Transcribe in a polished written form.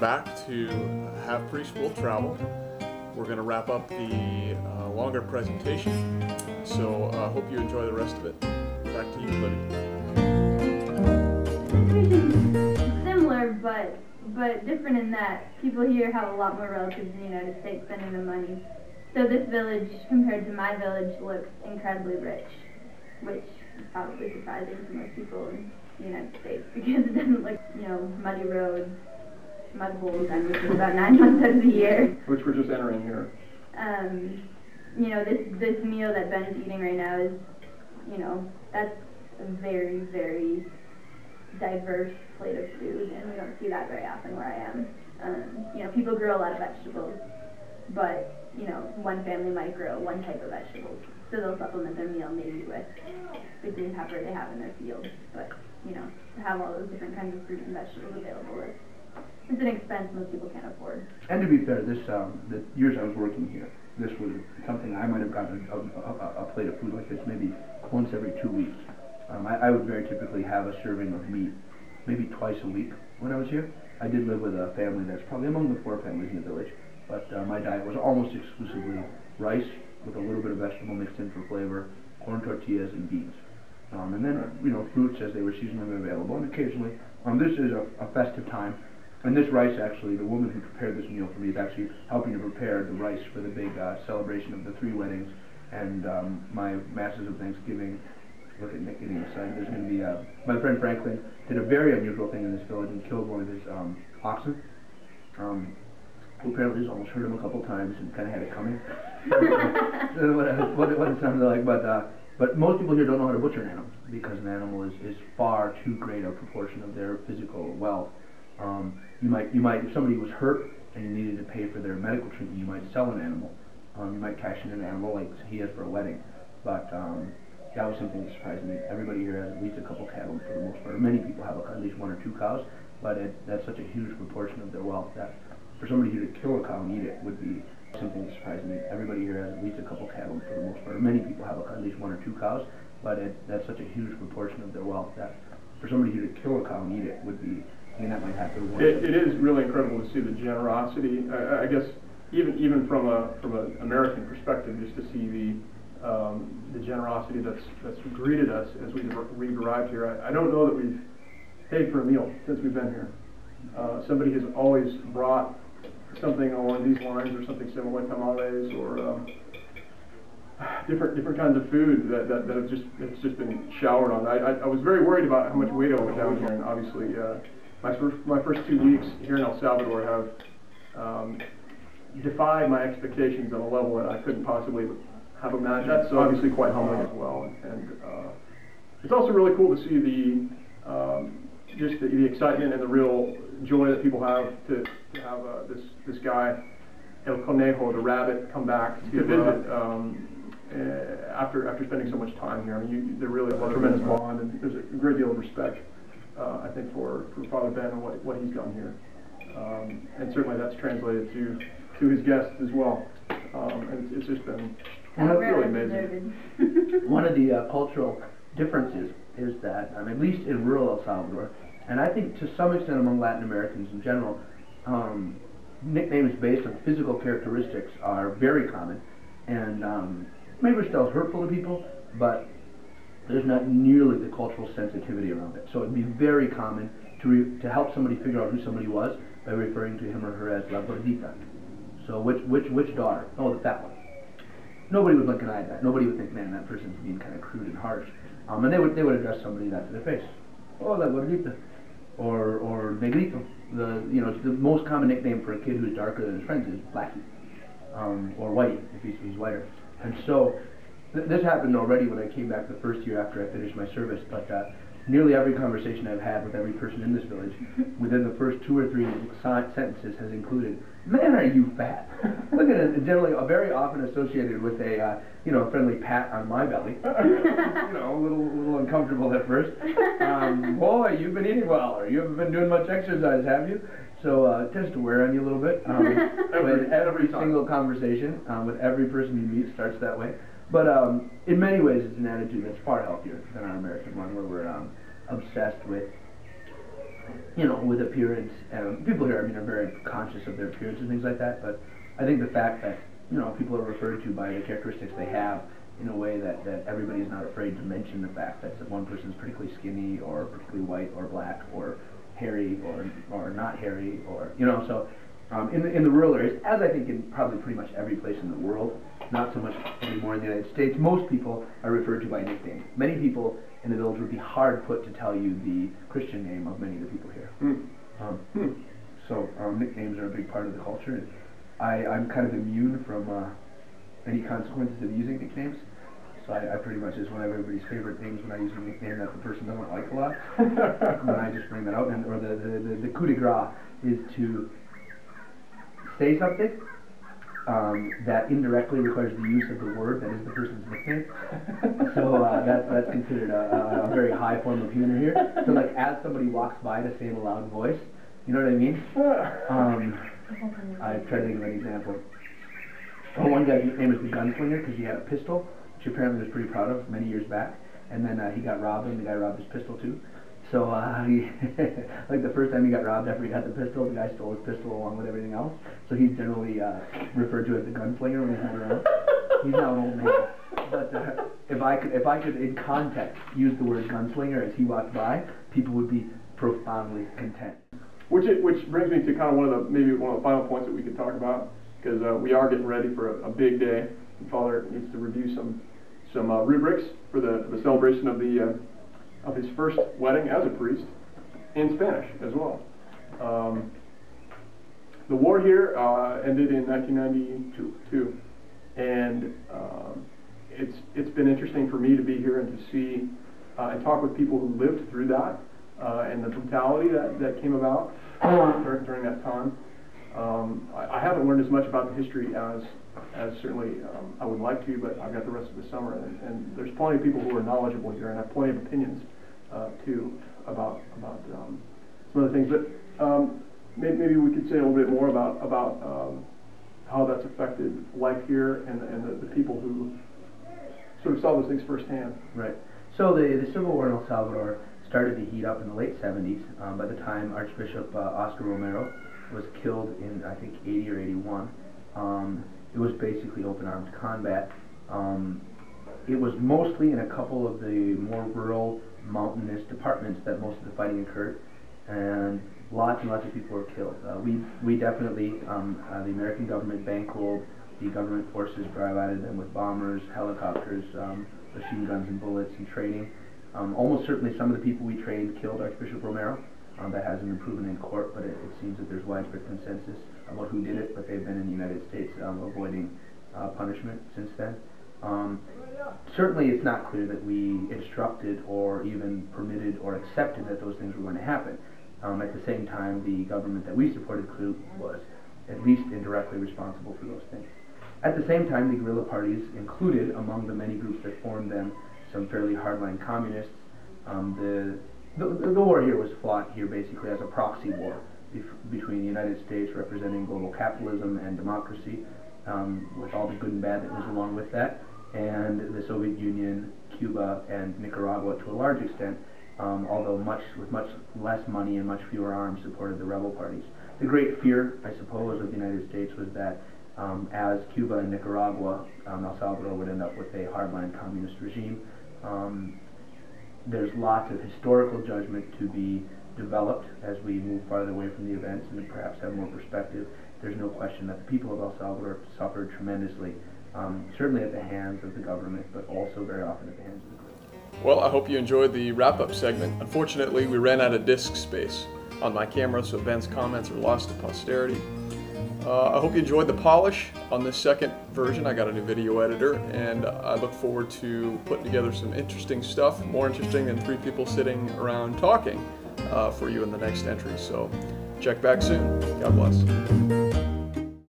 back to Have Preschool Travel. We're going to wrap up the longer presentation, so I hope you enjoy the rest of it. Back to you, Libby. Similar, but different in that people here have a lot more relatives in the United States spending the money. So this village, compared to my village, looks incredibly rich, which is probably surprising to most people in the United States because it doesn't look, muddy roads, mud holes, and which is about 9 months out of the year. Which we're just entering here. This meal that Ben's eating right now is, that's a very, very diverse plate of food, and we don't see that very often where I am. People grow a lot of vegetables, but, one family might grow one type of vegetables, so they'll supplement their meal maybe with the green pepper they have in their fields, but, to have all those different kinds of fruit and vegetables available it's an expense most people can't afford. And to be fair, the years I was working here, this was something I might have gotten a plate of food like this maybe once every 2 weeks. I would very typically have a serving of meat maybe twice a week when I was here. I did live with a family that's probably among the 4 families in the village, but my diet was almost exclusively rice with a little bit of vegetable mixed in for flavor, corn tortillas, and beans. And then, fruits as they were seasonally available, and occasionally, this is a festive time. And this rice, actually, the woman who prepared this meal for me is actually helping to prepare the rice for the big celebration of the 3 weddings and my masses of Thanksgiving. Look at Nick getting excited. There's going to be, my friend Franklin did a very unusual thing in this village and killed one of his oxen. Who apparently has almost hurt him a couple times and kind of had it coming. what it sounds like, but most people here don't know how to butcher an animal because an animal is far too great a proportion of their physical wealth. You might, if somebody was hurt and you needed to pay for their medical treatment, you might sell an animal. You might cash in an animal like he has for a wedding. But that was something that surprised me. Everybody here has at least a couple cattle for the most part. Many people have at least 1 or 2 cows, but that's such a huge proportion of their wealth that for somebody here to kill a cow and eat it would be something that surprised me. Everybody here has at least a couple cattle for the most part. Many people have at least 1 or 2 cows, but that's such a huge proportion of their wealth that for somebody here to kill a cow and eat it would be, that might happen once. It is really incredible to see the generosity. I guess even from an American perspective, just to see the generosity that's greeted us as we've arrived here. I don't know that we've paid for a meal since we've been here. Somebody has always brought something along these lines or something similar, tamales or different kinds of food that's just been showered on. I was very worried about how much weight I would down here, and obviously my first 2 weeks here in El Salvador have defied my expectations on a level that I couldn't possibly have imagined. That's obviously quite humbling as well, and it's also really cool to see just the excitement and the real joy that people have to have this guy El Conejo, the rabbit, come back to visit after spending so much time here. I mean, they're really a tremendous bond, and there's a great deal of respect, I think, for Father Ben and what he's done here, and certainly that's translated to his guests as well, and it's just been really amazing. One of the cultural differences is that, at least in rural El Salvador, and I think to some extent among Latin Americans in general, nicknames based on physical characteristics are very common, and maybe still hurtful to people, but there's not nearly the cultural sensitivity around it. So it'd be very common to help somebody figure out who somebody was by referring to him or her as La Gordita. So which daughter? Oh, the fat one. Nobody would blink an eye at that. Nobody would think, man, that person's being kind of crude and harsh. And they would address somebody that to their face. Oh, La Gordita. Or Negrito. The most common nickname for a kid who's darker than his friends is Blackie. Or Whitey, if he's whiter. And so, this happened already when I came back the first year after I finished my service, but nearly every conversation I've had with every person in this village, within the first 2 or 3 sentences has included, man, are you fat? Look at it, generally very often associated with a friendly pat on my belly. A little uncomfortable at first. Boy, you've been eating well, or you haven't been doing much exercise, have you? So it tends to wear on you a little bit. Every single conversation with every person you meet starts that way. But in many ways, it's an attitude that's far healthier than our American one, where we're obsessed with you know, with appearance. People here, I mean, are very conscious of their appearance and things like that, but I think the fact that, you know, people are referred to by the characteristics they have in a way that everybody is not afraid to mention the fact that one person is particularly skinny or particularly white or black or hairy or not hairy, or, you know, so in the rural areas, as I think in probably pretty much every place in the world, not so much anymore in the United States, most people are referred to by nicknames. Many people in the village would be hard put to tell you the Christian name of many of the people here. So nicknames are a big part of the culture. I'm kind of immune from any consequences of using nicknames. So I pretty much is one of everybody's favorite things when I use a nickname that the person doesn't like a lot. When I just bring that out, or the coup de grace is to say something that indirectly requires the use of the word that is the person's nickname. So that's considered a very high form of humor here. So like as somebody walks by to say in a loud voice, you know what I mean? I try to think of an example. Oh, one guy's nickname was the Gunslinger because he had a pistol, which apparently was pretty proud of many years back. And then he got robbed, and the guy robbed his pistol too. So he, like the first time he got robbed after he got the pistol, the guy stole his pistol along with everything else. So he's generally referred to as the Gunslinger when he's not around. He's now an old man. But if I could in context use the word gunslinger as he walked by, people would be profoundly content. Which brings me to kind of maybe one of the final points that we could talk about, because we are getting ready for a big day. And Father needs to review some rubrics for the celebration of his first wedding as a priest in Spanish as well. The war here ended in 1992, and it's been interesting for me to be here and to see and talk with people who lived through that and the brutality that came about during that time. I haven't learned as much about the history as certainly I would like to, but I've got the rest of the summer, and there's plenty of people who are knowledgeable here and have plenty of opinions too about some other things. But maybe we could say a little bit more about how that's affected life here and the people who sort of saw those things firsthand. Right. So the Civil War in El Salvador started to heat up in the late 70s. By the time Archbishop Oscar Romero was killed in, I think, 80 or 81, it was basically open armed combat. It was mostly in a couple of the more rural, mountainous departments that most of the fighting occurred, and lots and lots of people were killed. We definitely, the American government bankrolled the government forces, provided them with bombers, helicopters, machine guns and bullets and training. Almost certainly some of the people we trained killed Archbishop Romero. That hasn't been proven in court, but it seems that there's widespread consensus about who did it, but they've been in the United States avoiding punishment since then. Certainly it's not clear that we instructed or even permitted or accepted that those things were going to happen. At the same time, the government that we supported clearly was at least indirectly responsible for those things. At the same time, the guerrilla parties included, among the many groups that formed them, some fairly hardline communists. The war here was fought here basically as a proxy war between the United States, representing global capitalism and democracy, with all the good and bad that goes along with that, and the Soviet Union, Cuba, and Nicaragua to a large extent, although with much less money and much fewer arms, supported the rebel parties. The great fear, I suppose, of the United States was that as Cuba and Nicaragua, El Salvador would end up with a hardline communist regime. There's lots of historical judgment to be developed as we move farther away from the events and perhaps have more perspective. There's no question that the people of El Salvador suffered tremendously, certainly at the hands of the government, but also very often at the hands of the group. Well, I hope you enjoyed the wrap-up segment. Unfortunately, we ran out of disk space on my camera, so Ben's comments are lost to posterity. I hope you enjoyed the polish on this second version. I got a new video editor, and I look forward to putting together some interesting stuff, more interesting than 3 people sitting around talking for you in the next entry. So check back soon. God bless.